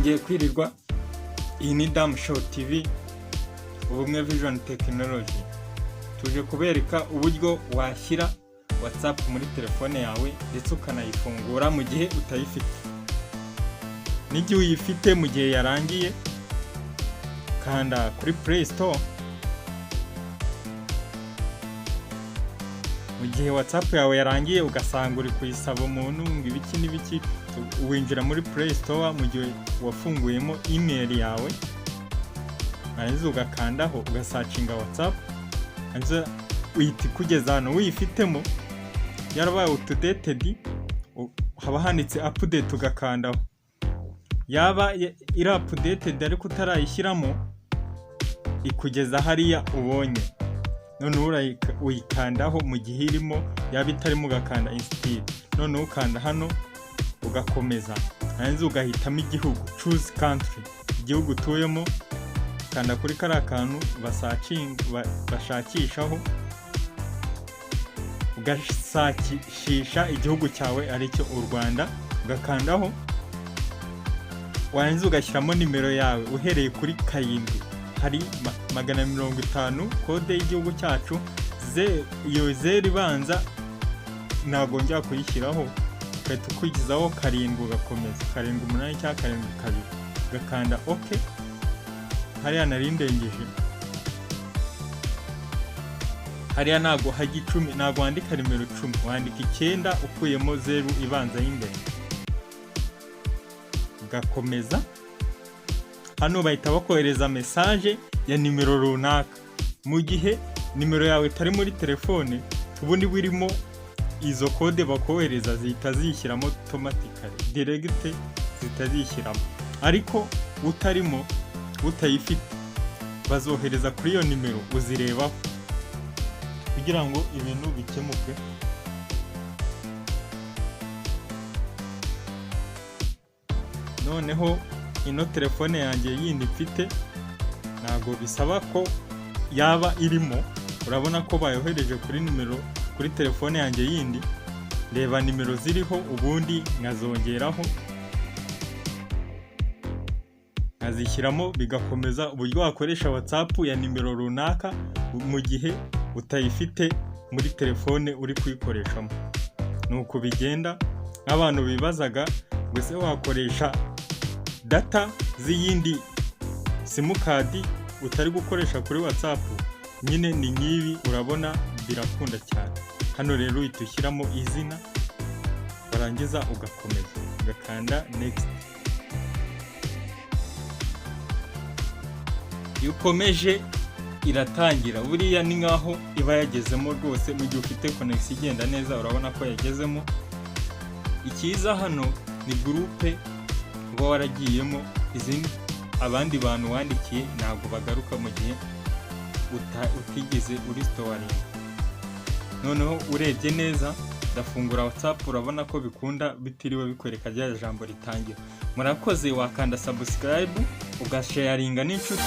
mwongeye kwirirwa. Iyi ni Dam Show TV, ubumwe Vision Technology. Tuje kubereka uburyo washyira WhatsApp muri telefone yawe ndetse ukanayifungura mu gihe utayifite. N'igihe uyifite mu gihe yarangiye, kanda kuri Play Store. Mu gihe WhatsApp yawe yarangiye ugasanga uri kuyisaba umuntu ngo ibiki n'ibiki, winjira muri Play Store mu gihe wafunguyemo email yawe, hanyuma ugakandaho ugasacinga WhatsApp, hanyuma uhita kugeza hano uyifitemo yarabaye updated, haba handitse update ugakandaho. Yaba iri updated ariko utarayishyiramo ikugeza hariya ubonye, none uyikandaho mu gihe irimo, yaba itarimo ugakanda install, none ukanda hano ugakomeza, hanyuma ugahitamo igihugu, choose country, igihugu utuyemo, kanda kuri kariya kantu bashakishaho, ugasakisha igihugu cyawe aricyo u Rwanda, ugakandaho, wanze ugashyiramo nimero yawe uhereye kuri 7 hari 150 kode y'igihugu cyacu, iyo zero ibanza ntabwo njya kuyishyiraho, ukahita ukurikizaho 7 ugakomeza 7 cyangwa 7 ugakanda OK. Hariya narindengeje, hariya ntabwo hajya 10, ntabwo wandika nimero 10, wandika 9 ukuyemo 0 ibanza y'imbere, ugakomeza. Hano bahita bakohereza message ya nimero runaka. Mu gihe nimero yawe itari muri telefone, ubundi birimo izo kode bakohereza zihita zishyiramo automatically, direct zitazishyiramo. Ariko utarimo, utayifite, bazohereza kuri iyo nimero uzirebaho kugira ngo ibintu bikemuke. Noneho ino telefone yanjye yindi mfite ntago bisaba ko yaba irimo, urabona ko bayohereje kuri nimero kuri telefone yanjye yindi. Reba nimero ziriho ubundi nkazongeraho, nkazishyiramo, bigakomeza. Uburyo wakoresha WhatsApp ya nimero runaka mu gihe utayifite muri telefone uri kuyikoreshamo, nuko bigenda. Nk'abantu bibazaga gusa wakoresha data z'iyindi simukadi utari gukoresha kuri WhatsApp, nyine ni nkibi, urabona birakunda cyane. Hano rero uhita ushyiramo izina, warangiza ugakomeza ugakanda next. Iyo ukomeje iratangira, buriya ni nkaho iba yagezemo rwose. Mu gihe ufite connection igenda neza, urabona ko yagezemo. Ikiza hano ni groupe uba waragiyemo, izindi abandi bantu wandikiye ntabwo bagaruka mu gihe utigeze uri storing. Noneho urebye neza, ndafungura WhatsApp, urabona ko bikunda bitiriwe bikwereka rya jambo ritangira. Murakoze, wakanda subscribe ugasharinga n'inshuti.